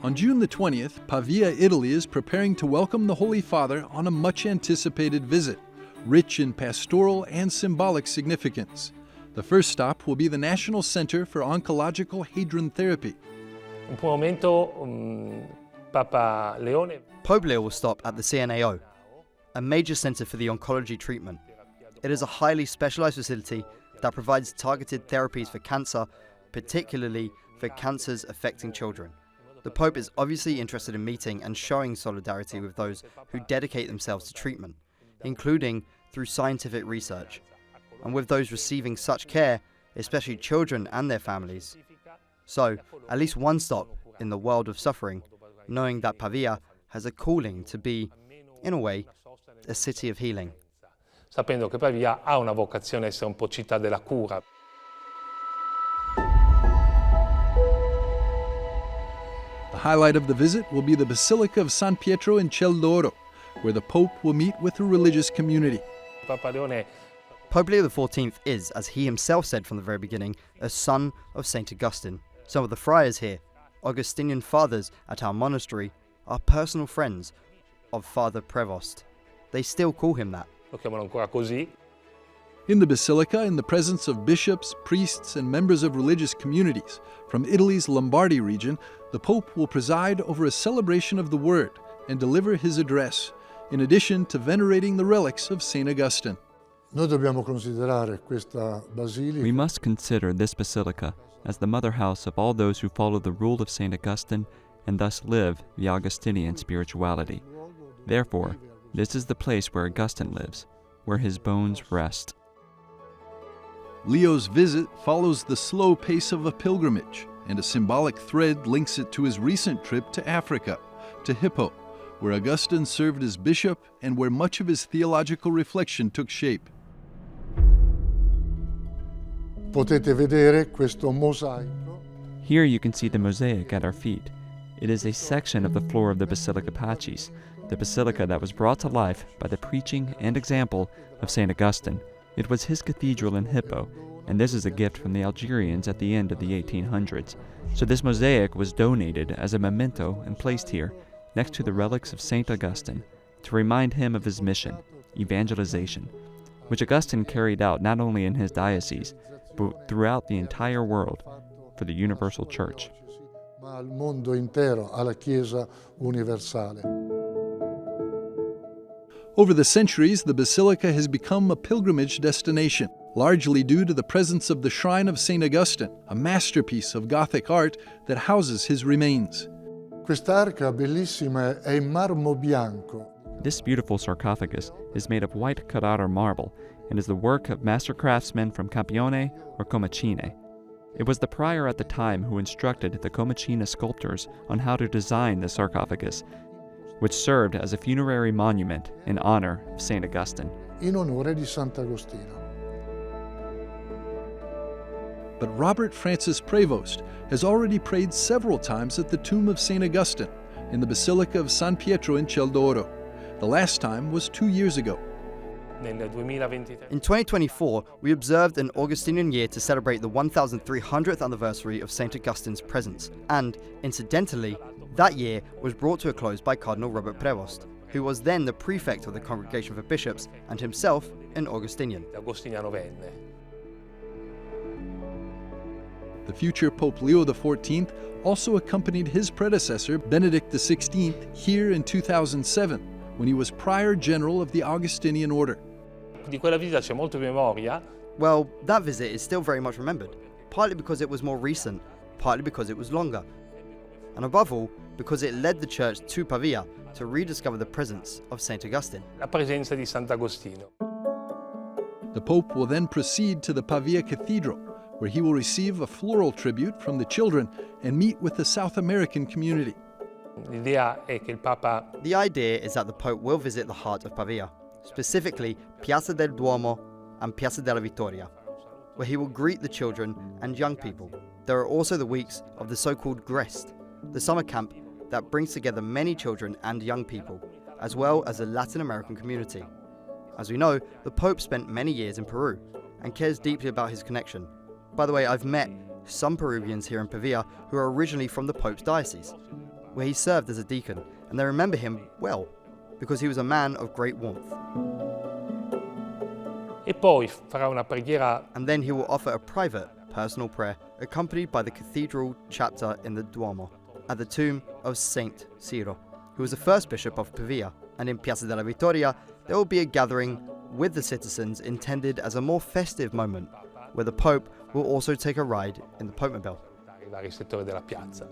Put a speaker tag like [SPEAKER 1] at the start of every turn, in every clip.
[SPEAKER 1] On June the 20th, Pavia, Italy is preparing to welcome the Holy Father on a much-anticipated visit, rich in pastoral and symbolic significance. The first stop will be the National Center for Oncological Hadron Therapy.
[SPEAKER 2] Pope
[SPEAKER 3] Leo will stop at the CNAO, a major center for the oncology treatment. It is a highly specialized facility that provides targeted therapies for cancer, particularly for cancers affecting children. The Pope is obviously interested in meeting and showing solidarity with those who dedicate themselves to treatment, including through scientific research, and with those receiving such care, especially children and their families. So, at least one stop in the world of suffering, knowing that Pavia has a calling to be, in a way, a city of healing.
[SPEAKER 2] Sapendo che Pavia ha una vocazione a essere un po' città della cura.
[SPEAKER 1] The highlight of the visit will be the Basilica of San Pietro in Ciel, where the Pope will meet with the religious community.
[SPEAKER 3] Pope Leo XIV is, as he himself said from the very beginning, a son of Saint Augustine. Some of the friars here, Augustinian fathers at our monastery, are personal friends of Father Prevost. They still call him that.
[SPEAKER 1] In the Basilica, in the presence of bishops, priests, and members of religious communities from Italy's Lombardy region, the Pope will preside over a celebration of the Word and deliver his address, in addition to venerating the relics of Saint Augustine.
[SPEAKER 4] We
[SPEAKER 5] We must consider this basilica as the mother house of all those who follow the rule of Saint Augustine and thus live the Augustinian spirituality. Therefore, this is the place where Augustine lives, where his bones rest.
[SPEAKER 1] Leo's visit follows the slow pace of a pilgrimage, and a symbolic thread links it to his recent trip to Africa, to Hippo, where Augustine served as bishop and where much of his theological reflection took shape.
[SPEAKER 5] Here you can see the mosaic at our feet. It is a section of the floor of the Basilica Pacis, the basilica that was brought to life by the preaching and example of Saint Augustine. It was his cathedral in Hippo, and this is a gift from the Algerians at the end of the 1800s. So this mosaic was donated as a memento and placed here, next to the relics of Saint Augustine, to remind him of his mission, evangelization, which Augustine carried out not only in his diocese, but throughout the entire world for the universal church.
[SPEAKER 1] Over the centuries, the Basilica has become a pilgrimage destination, largely due to the presence of the Shrine of Saint Augustine, a masterpiece of Gothic art that houses his remains.
[SPEAKER 5] This beautiful sarcophagus is made of white Carrara marble and is the work of master craftsmen from Campione or Comacine. It was the prior at the time who instructed the Comacina sculptors on how to design the sarcophagus, which served as a funerary monument in honor of Saint Augustine.
[SPEAKER 4] In onore di Sant'Agostino.
[SPEAKER 1] But Robert Francis Prevost has already prayed several times at the tomb of Saint Augustine in the Basilica of San Pietro in Ciel d'Oro. The last time was 2 years ago.
[SPEAKER 3] In 2024, we observed an Augustinian year to celebrate the 1300th anniversary of Saint Augustine's presence, and, incidentally, that year was brought to a close by Cardinal Robert Prevost, who was then the prefect of the Congregation for Bishops and himself an Augustinian.
[SPEAKER 1] The future Pope Leo XIV also accompanied his predecessor, Benedict XVI, here in 2007, when he was Prior General of the Augustinian Order.
[SPEAKER 3] Well, that visit is still very much remembered, partly because it was more recent, partly because it was longer, and above all, because it led the Church to Pavia to rediscover the presence of Saint Augustine.
[SPEAKER 2] La presenza di Sant'Agostino.
[SPEAKER 1] The Pope will then proceed to the Pavia Cathedral, where he will receive a floral tribute from the children and meet with the South American community.
[SPEAKER 3] The idea is that the Pope will visit the heart of Pavia, specifically Piazza del Duomo and Piazza della Vittoria, where he will greet the children and young people. There are also the weeks of the so-called Grest, the summer camp that brings together many children and young people, as well as a Latin American community. As we know, the Pope spent many years in Peru and cares deeply about his connection. By the way, I've met some Peruvians here in Pavia who are originally from the Pope's diocese. where he served as a deacon, and they remember him well, because he was a man of great warmth.
[SPEAKER 2] E poi farà una preghiera
[SPEAKER 3] And then he will offer a private, personal prayer, accompanied by the cathedral chapter in the Duomo, at the tomb of Saint Ciro, who was the first bishop of Pavia. And in Piazza della Vittoria, there will be a gathering with the citizens intended as a more festive moment, where the Pope will also take a ride in the Popemobile.
[SPEAKER 2] ai vari settori della piazza.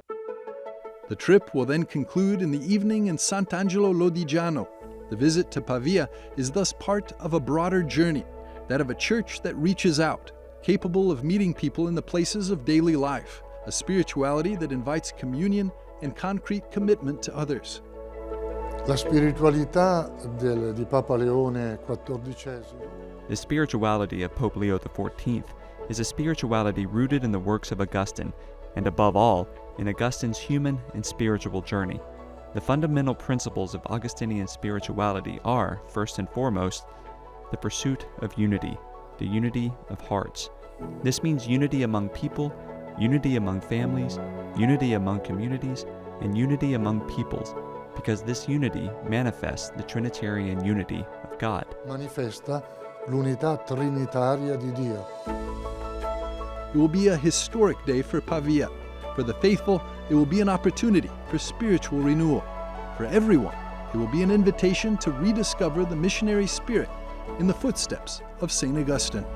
[SPEAKER 1] The trip will then conclude in the evening in Sant'Angelo Lodigiano. The visit to Pavia is thus part of a broader journey, that of a church that reaches out, capable of meeting people in the places of daily life, a spirituality that invites communion and concrete commitment to others.
[SPEAKER 4] La spiritualità di Papa Leone XIV
[SPEAKER 5] The spirituality of Pope Leo XIV is a spirituality rooted in the works of Augustine, and above all, in Augustine's human and spiritual journey. The fundamental principles of Augustinian spirituality are, first and foremost, the pursuit of unity, the unity of hearts. This means unity among people, unity among families, unity among communities, and unity among peoples, because this unity manifests the Trinitarian unity of God.
[SPEAKER 4] manifesta l'unità trinitaria di Dio.
[SPEAKER 1] It will be a historic day for Pavia. For the faithful, it will be an opportunity for spiritual renewal. For everyone, it will be an invitation to rediscover the missionary spirit in the footsteps of Saint Augustine.